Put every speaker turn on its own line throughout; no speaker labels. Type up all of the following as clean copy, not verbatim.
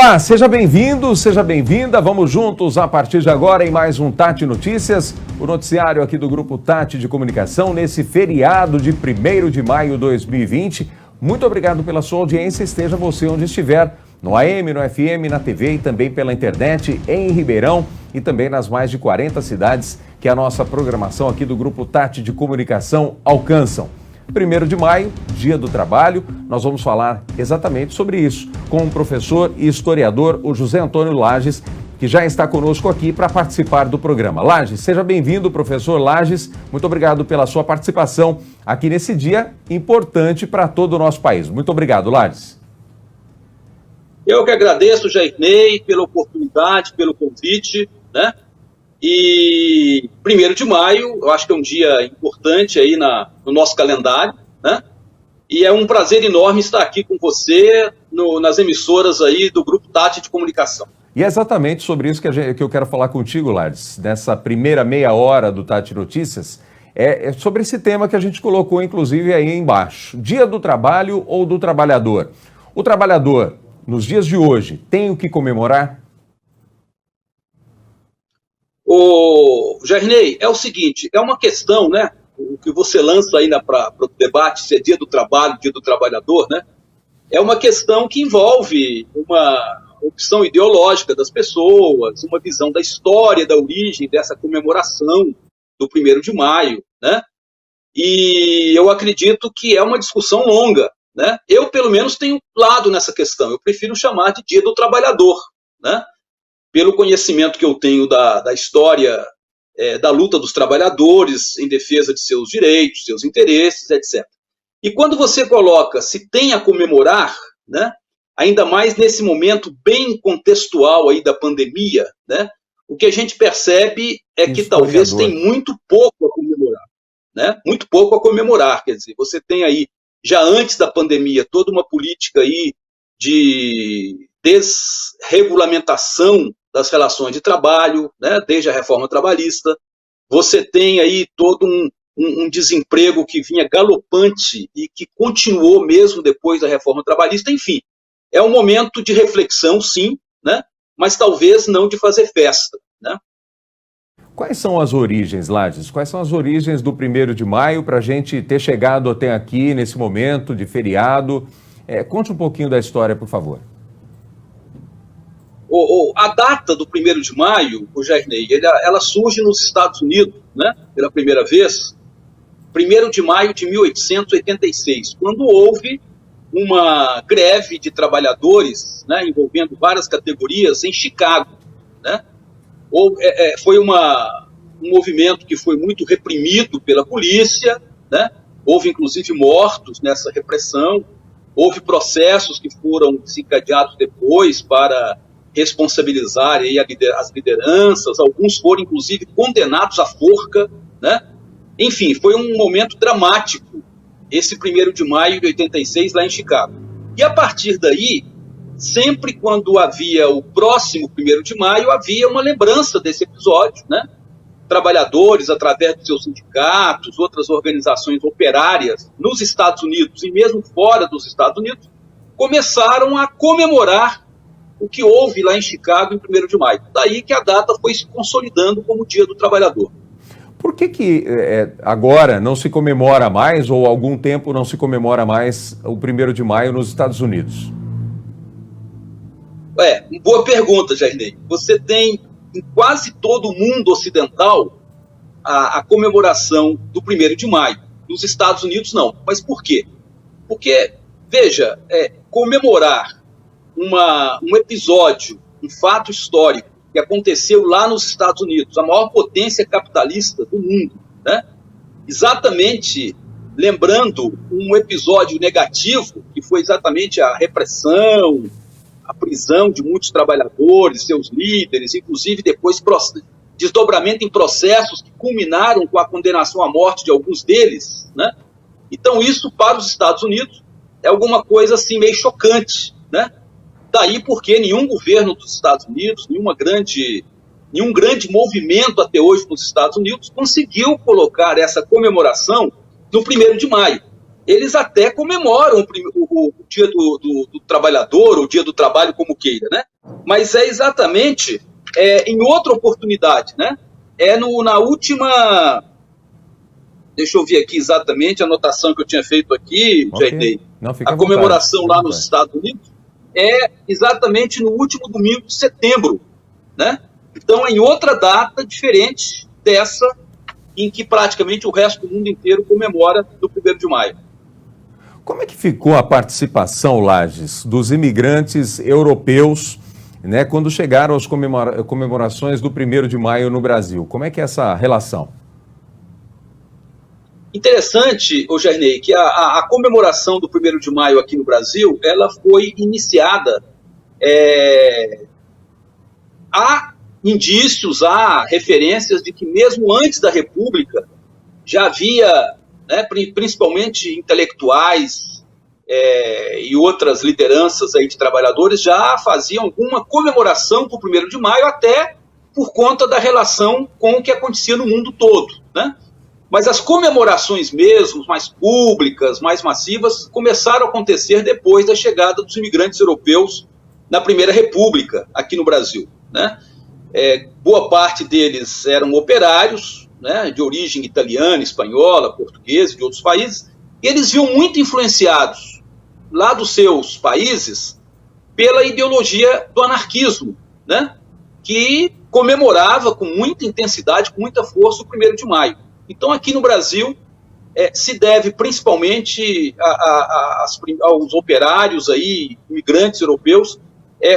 Olá, seja bem-vindo, seja bem-vinda. Vamos juntos a partir de agora em mais um Tati Notícias, o noticiário aqui do Grupo Tati de Comunicação nesse feriado de 1º de maio de 2020. Muito obrigado pela sua audiência, esteja você onde estiver, no AM, no FM, na TV e também pela internet em Ribeirão e também nas mais de 40 cidades que a nossa programação aqui do Grupo Tati de Comunicação alcançam. 1º de maio, Dia do Trabalho, nós vamos falar exatamente sobre isso com o professor e historiador, o José Antônio Lages, que já está conosco aqui para participar do programa. Lages, seja bem-vindo, professor Lages. Muito obrigado pela sua participação aqui nesse dia importante para todo o nosso país. Muito obrigado, Lages.
Eu que agradeço, Jairnei, pela oportunidade, pelo convite, né? E 1º de maio, eu acho que é um dia importante aí no nosso calendário, né? E é um prazer enorme estar aqui com você nas emissoras aí do Grupo Tati de Comunicação.
E é exatamente sobre isso que eu quero falar contigo, Lares, nessa primeira meia hora do Tati Notícias, é sobre esse tema que a gente colocou, inclusive, aí embaixo. Dia do Trabalho ou do Trabalhador? O trabalhador, nos dias de hoje, tem o que comemorar?
Jairnei, é o seguinte, é uma questão, né, o que você lança aí para o debate, se é dia do trabalho, dia do trabalhador, né, é uma questão que envolve uma opção ideológica das pessoas, uma visão da história, da origem dessa comemoração do 1º de maio, né, e eu acredito que é uma discussão longa, né, eu pelo menos tenho lado nessa questão, eu prefiro chamar de dia do trabalhador, né, pelo conhecimento que eu tenho da história da luta dos trabalhadores em defesa de seus direitos, seus interesses, etc. E quando você coloca se tem a comemorar, né, ainda mais nesse momento bem contextual aí da pandemia, né, o que a gente percebe é que talvez tem muito pouco a comemorar, né, muito pouco a comemorar, quer dizer, você tem aí, já antes da pandemia, toda uma política aí de desregulamentação das relações de trabalho, né, desde a reforma trabalhista. Você tem aí todo um desemprego que vinha galopante e que continuou mesmo depois da reforma trabalhista. Enfim, é um momento de reflexão, sim, né, mas talvez não de fazer festa, né?
Quais são as origens, Lages? Quais são as origens do 1º de maio para a gente ter chegado até aqui nesse momento de feriado? Conte um pouquinho da história, por favor.
A data do 1º de maio, o Jairnei, ela surge nos Estados Unidos, né, pela primeira vez, 1º de maio de 1886, quando houve uma greve de trabalhadores, né, envolvendo várias categorias em Chicago, né. Foi um movimento que foi muito reprimido pela polícia, né, houve inclusive mortos nessa repressão, houve processos que foram desencadeados depois para responsabilizar aí as lideranças, alguns foram inclusive condenados à forca, né? Enfim, foi um momento dramático, esse 1º de maio de 86 lá em Chicago. E a partir daí, sempre quando havia o próximo 1º de maio, havia uma lembrança desse episódio, né? Trabalhadores, através dos seus sindicatos, outras organizações operárias nos Estados Unidos e mesmo fora dos Estados Unidos, começaram a comemorar o que houve lá em Chicago em 1º de maio. Daí que a data foi se consolidando como Dia do Trabalhador.
Por que agora não se comemora mais, ou há algum tempo não se comemora mais o 1º de maio nos Estados Unidos?
Boa pergunta, Jairnei. Você tem em quase todo o mundo ocidental a comemoração do 1º de maio. Nos Estados Unidos, não. Mas por quê? Porque, veja, comemorar um episódio, um fato histórico que aconteceu lá nos Estados Unidos, a maior potência capitalista do mundo, né? Exatamente lembrando um episódio negativo, que foi exatamente a repressão, a prisão de muitos trabalhadores, seus líderes, inclusive depois desdobramento em processos que culminaram com a condenação à morte de alguns deles, né? Então isso para os Estados Unidos é alguma coisa assim meio chocante, né? Daí porque nenhum governo dos Estados Unidos, nenhum grande movimento até hoje nos Estados Unidos conseguiu colocar essa comemoração no 1º de maio. eles até comemoram o dia do trabalhador, o dia do trabalho, como queira, né? Mas é exatamente em outra oportunidade, né? Na última... Deixa eu ver aqui exatamente a anotação que eu tinha feito aqui,
Okay.
A comemoração lá nos Estados Unidos é exatamente no último domingo de setembro, né? Então, em outra data diferente dessa, em que praticamente o resto do mundo inteiro comemora do 1º de maio.
Como é que ficou a participação, Lages, dos imigrantes europeus, né, quando chegaram às comemorações do 1º de maio no Brasil? Como é que é essa relação?
Interessante, Jairney, que a comemoração do 1º de maio aqui no Brasil, ela foi iniciada, há indícios, há referências de que mesmo antes da República já havia, né, principalmente intelectuais e outras lideranças aí de trabalhadores já faziam alguma comemoração para o 1º de maio, até por conta da relação com o que acontecia no mundo todo, né? Mas as comemorações mesmo, mais públicas, mais massivas, começaram a acontecer depois da chegada dos imigrantes europeus na Primeira República, aqui no Brasil, né? Boa parte deles eram operários, né, de origem italiana, espanhola, portuguesa, de outros países, e eles viam muito influenciados lá dos seus países pela ideologia do anarquismo, né, que comemorava com muita intensidade, com muita força o 1º de maio. Então, aqui no Brasil, se deve principalmente aos operários, aí, imigrantes europeus,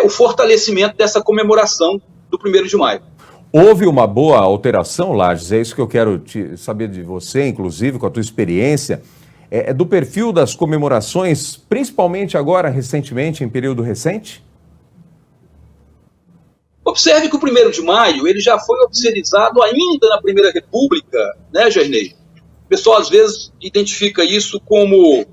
o fortalecimento dessa comemoração do 1º de maio.
Houve uma boa alteração, Lages, é isso que eu quero saber de você, inclusive, com a tua experiência, do perfil das comemorações, principalmente agora, recentemente, em período recente?
Observe que o 1º de maio ele já foi oficializado ainda na Primeira República, né, Jairney? O pessoal, às vezes, identifica isso como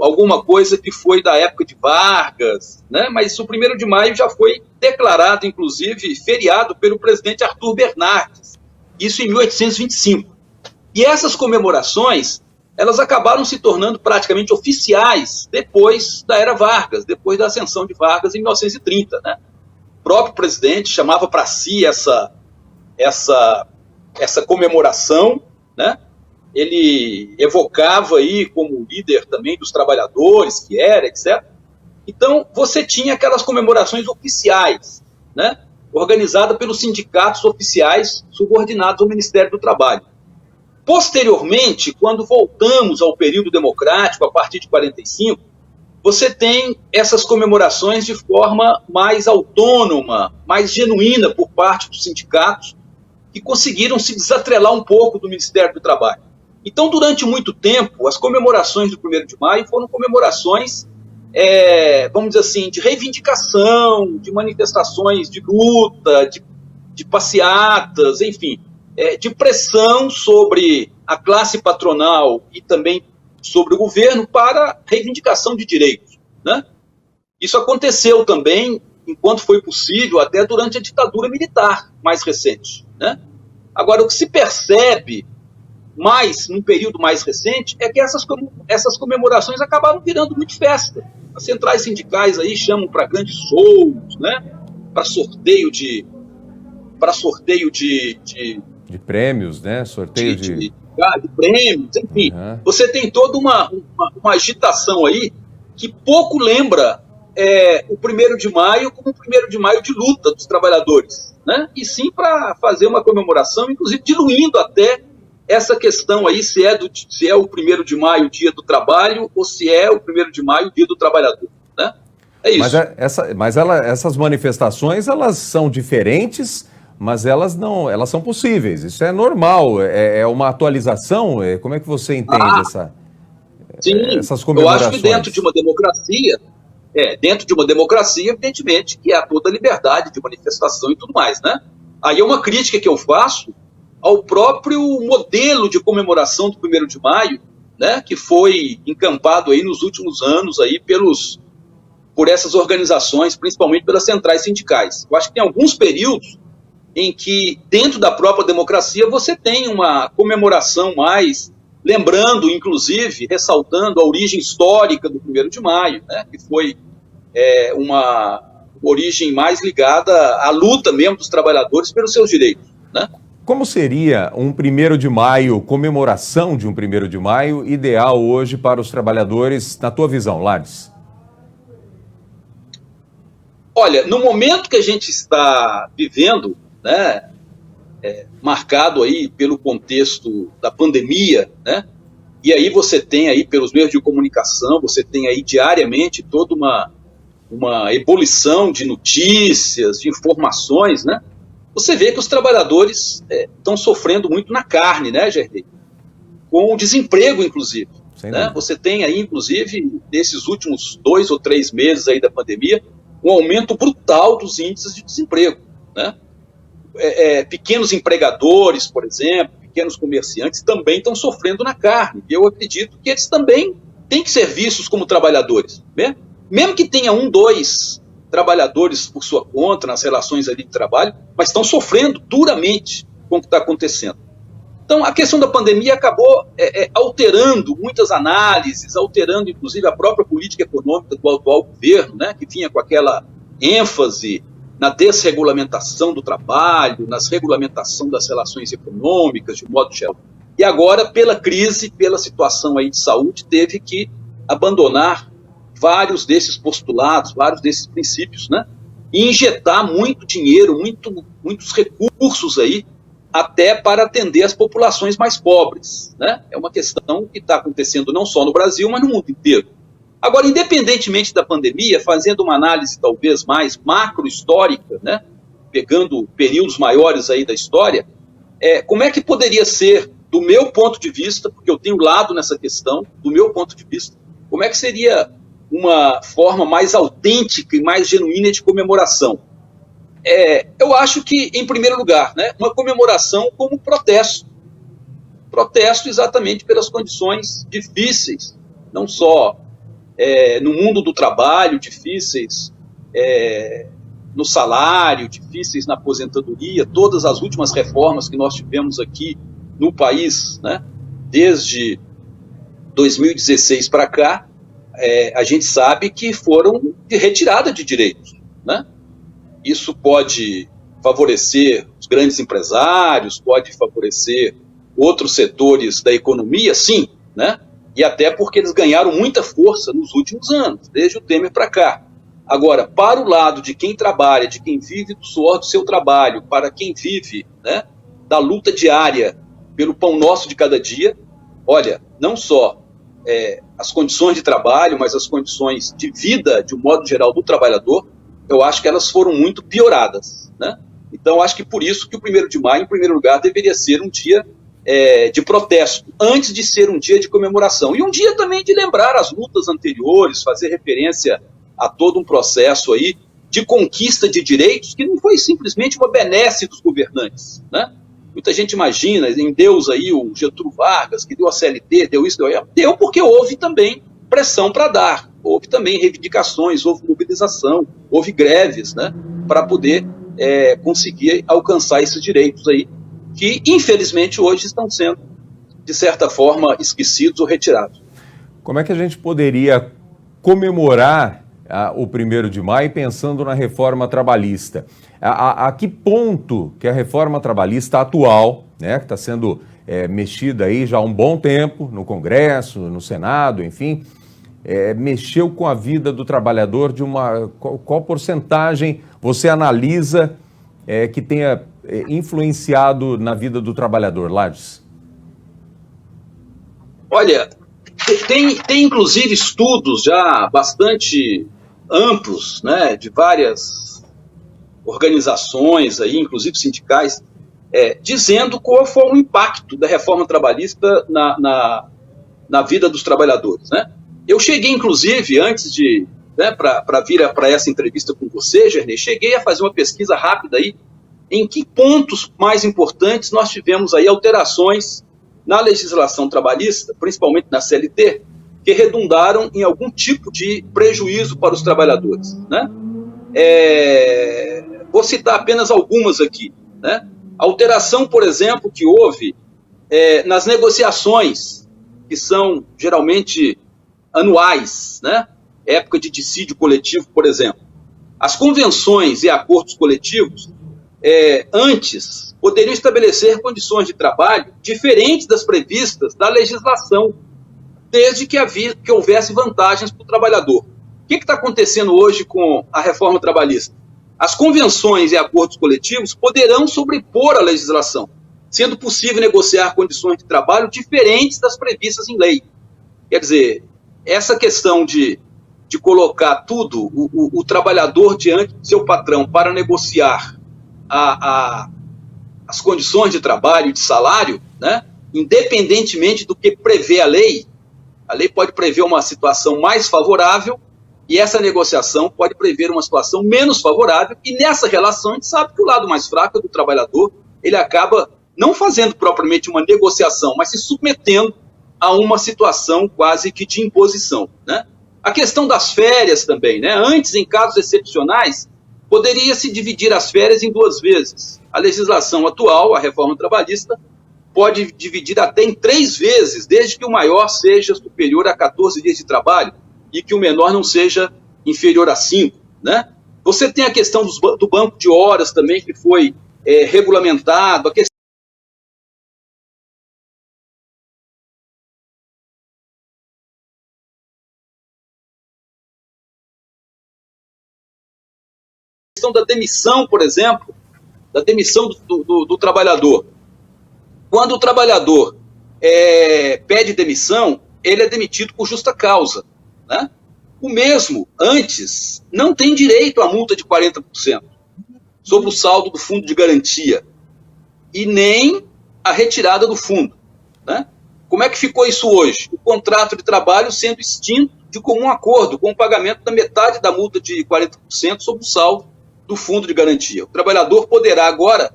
alguma coisa que foi da época de Vargas, né? Mas o 1º de maio já foi declarado, inclusive, feriado pelo presidente Arthur Bernardes, isso em 1825. E essas comemorações, elas acabaram se tornando praticamente oficiais depois da era Vargas, depois da ascensão de Vargas em 1930, né? O próprio presidente chamava para si essa comemoração, né? Ele evocava aí como líder também dos trabalhadores, que era, etc. Então, você tinha aquelas comemorações oficiais, né? Organizadas pelos sindicatos oficiais subordinados ao Ministério do Trabalho. Posteriormente, quando voltamos ao período democrático, a partir de 45, você tem essas comemorações de forma mais autônoma, mais genuína por parte dos sindicatos, que conseguiram se desatrelar um pouco do Ministério do Trabalho. Então, durante muito tempo, as comemorações do 1º de maio foram comemorações, vamos dizer assim, de reivindicação, de manifestações de luta, de passeatas, enfim, de pressão sobre a classe patronal e também sobre o governo para reivindicação de direitos, né? Isso aconteceu também, enquanto foi possível, até durante a ditadura militar mais recente, né? Agora, o que se percebe mais, num período mais recente, é que essas comemorações acabaram virando muito festa. As centrais sindicais aí chamam para grandes shows, né? Para sorteio de
prêmios, né? Sorteio
de prêmios, enfim. Uhum. Você tem toda uma agitação aí que pouco lembra o 1º de maio como o 1º de maio de luta dos trabalhadores, né? E sim para fazer uma comemoração, inclusive diluindo até essa questão aí, se é o 1º de maio, dia do trabalho, ou se é o 1º de maio, dia do trabalhador, né? É isso.
Essas manifestações, elas são diferentes, mas elas são possíveis. Isso é normal, é uma atualização. Como é que você entende essas comemorações?
Eu acho que dentro de uma democracia, evidentemente, que há toda a liberdade de manifestação e tudo mais, né? Aí é uma crítica que eu faço ao próprio modelo de comemoração do 1º de maio, né, que foi encampado aí nos últimos anos aí por essas organizações, principalmente pelas centrais sindicais. Eu acho que tem alguns períodos em que, dentro da própria democracia, você tem uma comemoração mais lembrando, inclusive, ressaltando a origem histórica do 1º de maio, né, que foi uma origem mais ligada à luta mesmo dos trabalhadores pelos seus direitos, né?
Como seria um 1º de maio, comemoração de um 1º de maio, ideal hoje para os trabalhadores, na tua visão, Lades?
Olha, no momento que a gente está vivendo, né, marcado aí pelo contexto da pandemia, né, e aí você tem aí pelos meios de comunicação, você tem aí diariamente toda uma ebulição de notícias, de informações, né, você vê que os trabalhadores estão sofrendo muito na carne, né, Gerlei? Com o desemprego, inclusive. Né? Você tem aí, inclusive, nesses últimos 2 ou 3 meses aí da pandemia, um aumento brutal dos índices de desemprego. Né? Pequenos empregadores, por exemplo, pequenos comerciantes também estão sofrendo na carne. E eu acredito que eles também têm que ser vistos como trabalhadores. Né? Mesmo que tenha 1, 2 trabalhadores por sua conta nas relações ali de trabalho, mas estão sofrendo duramente com o que está acontecendo. Então, a questão da pandemia acabou alterando muitas análises, alterando, inclusive, a própria política econômica do atual governo, né, que vinha com aquela ênfase na desregulamentação do trabalho, nas regulamentação das relações econômicas, de modo geral. E agora, pela crise, pela situação aí de saúde, teve que abandonar vários desses postulados, vários desses princípios, né, e injetar muito dinheiro, muitos recursos aí, até para atender as populações mais pobres. Né? É uma questão que está acontecendo não só no Brasil, mas no mundo inteiro. Agora, independentemente da pandemia, fazendo uma análise talvez mais macro-histórica, né, pegando períodos maiores aí da história, como é que poderia ser, do meu ponto de vista, porque eu tenho lado nessa questão, do meu ponto de vista, como é que seria uma forma mais autêntica e mais genuína de comemoração? Eu acho que, em primeiro lugar, né, uma comemoração como protesto. Protesto exatamente pelas condições difíceis, não só no mundo do trabalho, difíceis no salário, difíceis na aposentadoria, todas as últimas reformas que nós tivemos aqui no país, né, desde 2016 para cá, a gente sabe que foram de retirada de direitos, né? Isso pode favorecer os grandes empresários, pode favorecer outros setores da economia, sim, né? E até porque eles ganharam muita força nos últimos anos, desde o Temer para cá. Agora, para o lado de quem trabalha, de quem vive do suor do seu trabalho, para quem vive, né, da luta diária pelo pão nosso de cada dia, olha, não só as condições de trabalho, mas as condições de vida, de um modo geral, do trabalhador, eu acho que elas foram muito pioradas, né? Então, acho que por isso que o 1º de maio, em primeiro lugar, deveria ser um dia de protesto, antes de ser um dia de comemoração. E um dia também de lembrar as lutas anteriores, fazer referência a todo um processo aí de conquista de direitos que não foi simplesmente uma benesse dos governantes, né? Muita gente imagina, em Deus aí, o Getúlio Vargas, que deu a CLT, deu isso, deu porque houve também pressão para dar, houve também reivindicações, houve mobilização, houve greves, né, para poder conseguir alcançar esses direitos aí, que infelizmente hoje estão sendo, de certa forma, esquecidos ou retirados.
Como é que a gente poderia comemorar o 1º de maio pensando na reforma trabalhista? A que ponto que a reforma trabalhista atual, né, que está sendo mexida aí já há um bom tempo no Congresso, no Senado, enfim, mexeu com a vida do trabalhador qual porcentagem você analisa que tenha influenciado na vida do trabalhador, Lades?
Olha, tem inclusive estudos já bastante amplos, né, de várias organizações, aí, inclusive sindicais, dizendo qual foi o impacto da reforma trabalhista na vida dos trabalhadores, né? Eu cheguei, inclusive, antes de, né, para vir para essa entrevista com você, Gerlei, cheguei a fazer uma pesquisa rápida aí, em que pontos mais importantes nós tivemos aí alterações na legislação trabalhista, principalmente na CLT, que redundaram em algum tipo de prejuízo para os trabalhadores, né? Vou citar apenas algumas aqui, né? A alteração, por exemplo, que houve nas negociações que são geralmente anuais, né? Época de dissídio coletivo, por exemplo. As convenções e acordos coletivos, antes, poderiam estabelecer condições de trabalho diferentes das previstas da legislação, desde que houvesse vantagens para o trabalhador. O que está acontecendo hoje com a reforma trabalhista? As convenções e acordos coletivos poderão sobrepor a legislação, sendo possível negociar condições de trabalho diferentes das previstas em lei. Quer dizer, essa questão de colocar tudo, o trabalhador diante do seu patrão para negociar as condições de trabalho e de salário, né, independentemente do que prevê a lei pode prever uma situação mais favorável e essa negociação pode prever uma situação menos favorável, e nessa relação a gente sabe que o lado mais fraco do trabalhador, ele acaba não fazendo propriamente uma negociação, mas se submetendo a uma situação quase que de imposição, né? A questão das férias também, né? Antes, em casos excepcionais, poderia-se dividir as férias em 2 vezes. A legislação atual, a reforma trabalhista, pode dividir até em 3 vezes, desde que o maior seja superior a 14 dias de trabalho e que o menor não seja inferior a 5, né? Você tem a questão do banco de horas também, que foi regulamentado, a questão da demissão, por exemplo, da demissão do trabalhador. Quando o trabalhador pede demissão, ele é demitido por justa causa, né? O mesmo, antes, não tem direito à multa de 40% sobre o saldo do fundo de garantia e nem a retirada do fundo, né? Como é que ficou isso hoje? O contrato de trabalho sendo extinto de comum acordo, com o pagamento da metade da multa de 40% sobre o saldo do fundo de garantia. O trabalhador poderá agora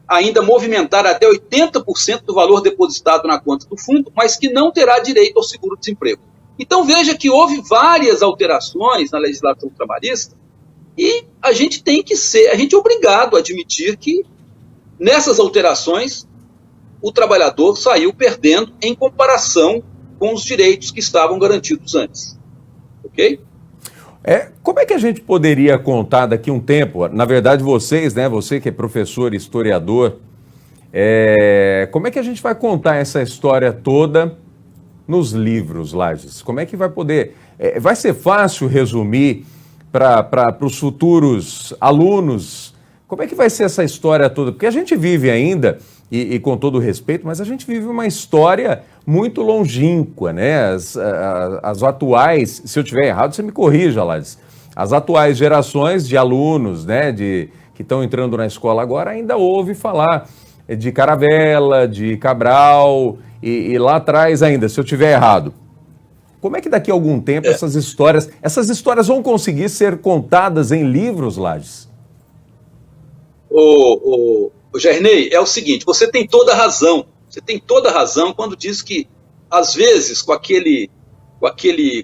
ainda movimentar até 80% do valor depositado na conta do fundo, mas que não terá direito ao seguro-desemprego. Então veja que houve várias alterações na legislação trabalhista e a gente é obrigado a admitir que nessas alterações o trabalhador saiu perdendo em comparação com os direitos que estavam garantidos antes. Ok?
Como é que a gente poderia contar daqui a um tempo, na verdade vocês, né, você que é professor e historiador, como é que a gente vai contar essa história toda nos livros, Lages? Como é que vai poder, vai ser fácil resumir para os futuros alunos, como é que vai ser essa história toda? Porque a gente vive ainda, e com todo respeito, mas a gente vive uma história muito longínqua, né? As atuais, se eu estiver errado, você me corrija, Lages. As atuais gerações de alunos, né, que estão entrando na escola agora, ainda ouve falar de Caravela, de Cabral, e lá atrás ainda, se eu estiver errado. Como é que daqui a algum tempo essas histórias vão conseguir ser contadas em livros, Lages?
Gerney, é o seguinte, você tem toda a razão quando diz que, às vezes, com aquele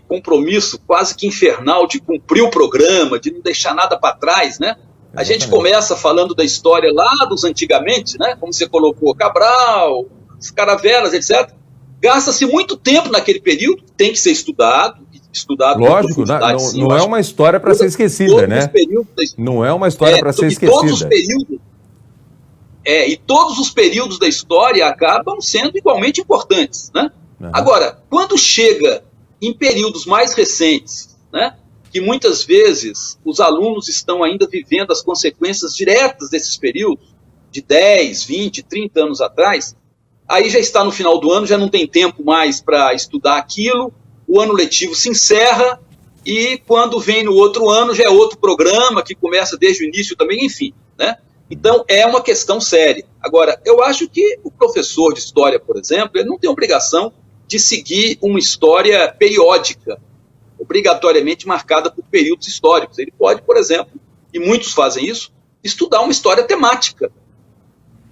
compromisso quase que infernal de cumprir o programa, de não deixar nada para trás, né? A gente começa falando da história lá dos antigamente, né? Como você colocou, Cabral, as Caravelas, etc. Gasta-se muito tempo naquele período, tem que ser estudado.
Lógico, não é uma história para ser esquecida, né? Não é uma história para ser esquecida.
E todos os períodos da história acabam sendo igualmente importantes, né? Uhum. Agora, quando chega em períodos mais recentes, né, que muitas vezes os alunos estão ainda vivendo as consequências diretas desses períodos, de 10, 20, 30 anos atrás, aí já está no final do ano, já não tem tempo mais para estudar aquilo, o ano letivo se encerra e quando vem no outro ano já é outro programa que começa desde o início também, enfim, né? Então, é uma questão séria. Agora, eu acho que o professor de história, por exemplo, ele não tem obrigação de seguir uma história periódica, obrigatoriamente marcada por períodos históricos. Ele pode, por exemplo, e muitos fazem isso, estudar uma história temática,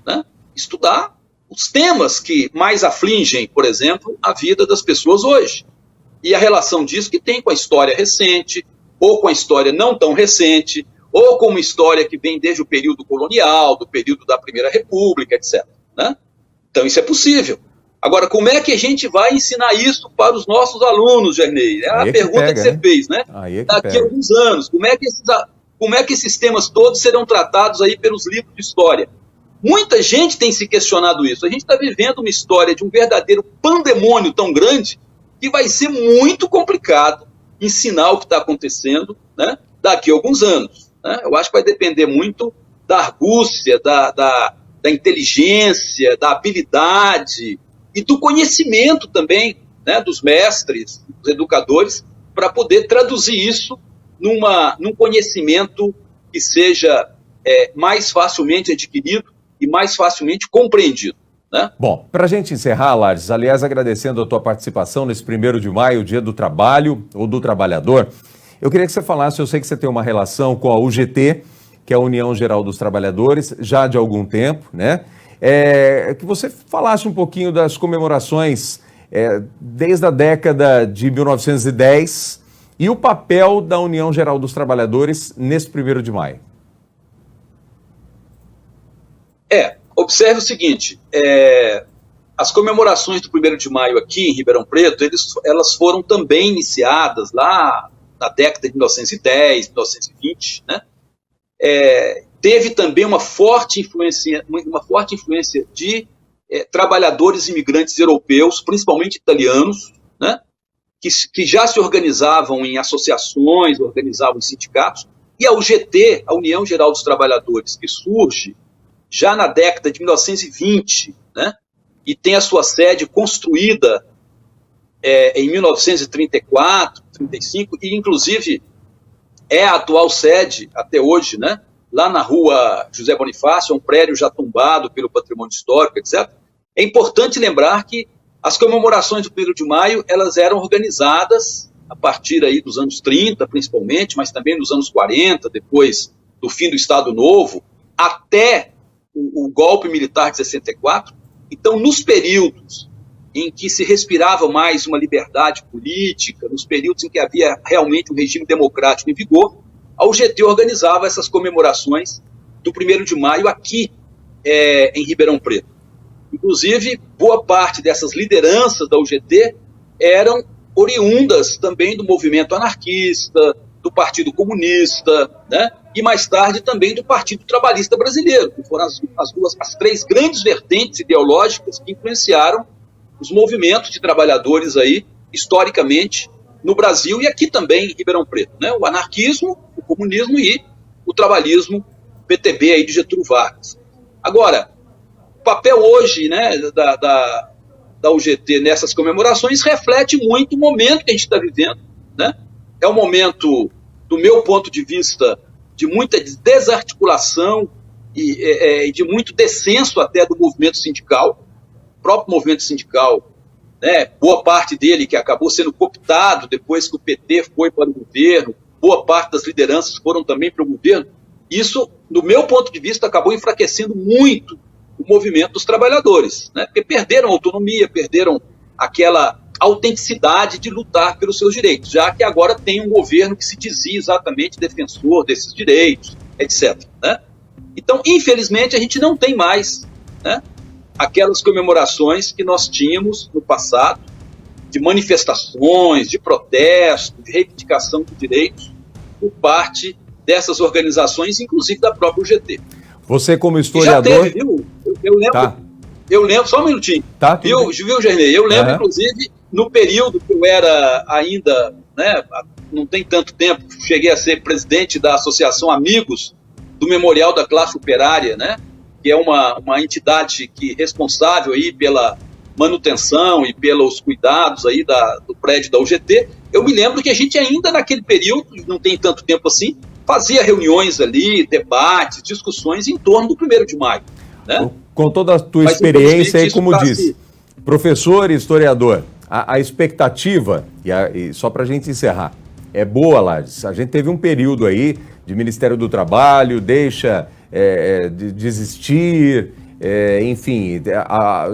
né? Estudar os temas que mais afligem, por exemplo, a vida das pessoas hoje. E a relação disso que tem com a história recente, ou com a história não tão recente, ou com uma história que vem desde o período colonial, do período da Primeira República, etc., né? Então isso é possível. Agora, como é que a gente vai ensinar isso para os nossos alunos, Gerney? É a pergunta que você fez, né? Daqui a alguns anos, como é que esses temas todos serão tratados aí pelos livros de história? Muita gente tem se questionado isso. A gente está vivendo uma história de um verdadeiro pandemônio tão grande que vai ser muito complicado ensinar o que está acontecendo, né, daqui a alguns anos. Né? Eu acho que vai depender muito da argúcia, da inteligência, da habilidade e do conhecimento também, né, dos mestres, dos educadores, para poder traduzir isso num conhecimento que seja mais facilmente adquirido e mais facilmente compreendido. Né?
Bom, para a gente encerrar, Lages, aliás, agradecendo a tua participação nesse 1º de maio, Dia do Trabalho ou do Trabalhador, eu queria que você falasse, eu sei que você tem uma relação com a UGT, que é a União Geral dos Trabalhadores, já de algum tempo, né? Que você falasse um pouquinho das comemorações desde a década de 1910 e o papel da União Geral dos Trabalhadores nesse 1º de maio.
Observe o seguinte, as comemorações do 1º de maio aqui em Ribeirão Preto, elas foram também iniciadas lá na década de 1910, 1920, né? Teve também uma forte influência de trabalhadores imigrantes europeus, principalmente italianos, né? que já se organizavam em associações, organizavam em sindicatos, e a UGT, a União Geral dos Trabalhadores, que surge já na década de 1920, né? E tem a sua sede construída em 1934, 35, e inclusive é a atual sede até hoje, né? Lá na rua José Bonifácio, um prédio já tombado pelo patrimônio histórico, etc. É importante lembrar que as comemorações do 1º de maio, elas eram organizadas a partir aí dos anos 30, principalmente, mas também nos anos 40, depois do fim do Estado Novo, até o golpe militar de 64. Então, nos períodos em que se respirava mais uma liberdade política, nos períodos em que havia realmente um regime democrático em vigor, a UGT organizava essas comemorações do 1º de maio aqui em Ribeirão Preto. Inclusive, boa parte dessas lideranças da UGT eram oriundas também do movimento anarquista, do Partido Comunista, né? E mais tarde também do Partido Trabalhista Brasileiro, que foram as três grandes vertentes ideológicas que influenciaram os movimentos de trabalhadores aí, historicamente, no Brasil e aqui também em Ribeirão Preto, né? O anarquismo, o comunismo e o trabalhismo PTB aí de Getúlio Vargas. Agora, o papel hoje, né, da UGT nessas comemorações reflete muito o momento que a gente está vivendo, né? É um momento, do meu ponto de vista, de muita desarticulação e de muito descenso até do movimento sindical. O próprio movimento sindical, né, boa parte dele que acabou sendo cooptado depois que o PT foi para o governo, boa parte das lideranças foram também para o governo. Isso, do meu ponto de vista, acabou enfraquecendo muito o movimento dos trabalhadores, né, porque perderam a autonomia, perderam aquela autenticidade de lutar pelos seus direitos, já que agora tem um governo que se dizia exatamente defensor desses direitos, etc. Né? Então, infelizmente, a gente não tem mais, né, aquelas comemorações que nós tínhamos no passado, de manifestações, de protesto, de reivindicação de direitos por parte dessas organizações, inclusive da própria UGT.
Você, como historiador...
Já teve, viu? Eu lembro...
Tá.
Eu lembro, só um minutinho, viu, Gerney? Eu lembro, inclusive, no período que eu era ainda, né, não tem tanto tempo, cheguei a ser presidente da Associação Amigos do Memorial da Classe Operária, né, que é uma entidade que é responsável aí pela manutenção e pelos cuidados aí do prédio da UGT. Eu me lembro que a gente ainda naquele período, não tem tanto tempo assim, fazia reuniões ali, debates, discussões em torno do 1º de maio. Né?
Com toda a tua experiência aí, como disse, professor e historiador, a expectativa, e só para a gente encerrar, é boa, Lages. A gente teve um período aí de Ministério do Trabalho, deixa de desistir, enfim,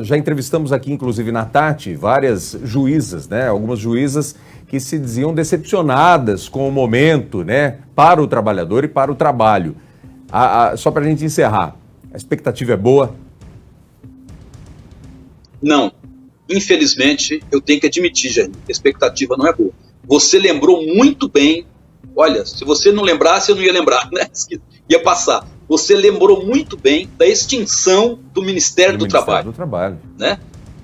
já entrevistamos aqui, inclusive na Tati, várias juízas, né? Algumas juízas que se diziam decepcionadas com o momento, né? Para o trabalhador e para o trabalho. Só para a gente encerrar, a expectativa é boa?
Não. infelizmente, eu tenho que admitir, Jair, a expectativa não é boa. Você lembrou muito bem, olha, se você não lembrasse, eu não ia lembrar, né? Ia passar. Você lembrou muito bem da extinção do Ministério do Trabalho. Né?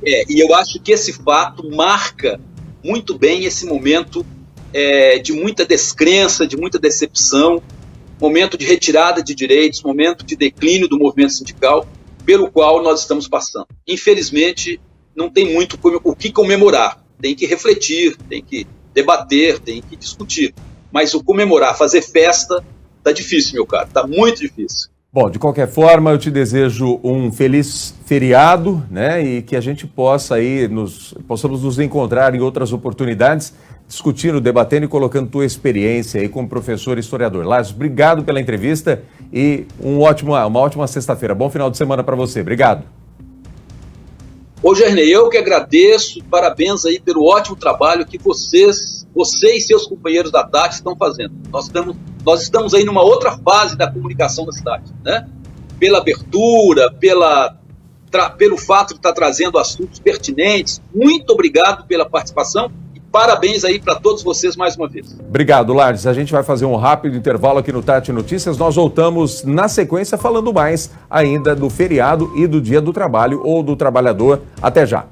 E eu acho que esse fato marca muito bem esse momento de muita descrença, de muita decepção, momento de retirada de direitos, momento de declínio do movimento sindical, pelo qual nós estamos passando. Infelizmente, não tem muito o que comemorar. Tem que refletir, tem que debater, tem que discutir. Mas o comemorar, fazer festa, tá difícil, meu caro, tá muito difícil.
Bom, de qualquer forma, eu te desejo um feliz feriado, né? E que a gente possamos nos encontrar em outras oportunidades, discutindo, debatendo e colocando tua experiência aí como professor e historiador. Lars, obrigado pela entrevista e uma ótima sexta-feira. Bom final de semana para você. Obrigado.
Ô, Gernei, eu que agradeço, parabéns aí pelo ótimo trabalho que você e seus companheiros da TAT estão fazendo. Nós estamos aí numa outra fase da comunicação da cidade, né? Pela abertura, pelo fato de estar trazendo assuntos pertinentes. Muito obrigado pela participação e parabéns aí para todos vocês mais uma vez.
Obrigado, Lars. A gente vai fazer um rápido intervalo aqui no TAT Notícias. Nós voltamos na sequência falando mais ainda do feriado e do Dia do Trabalho ou do Trabalhador. Até já.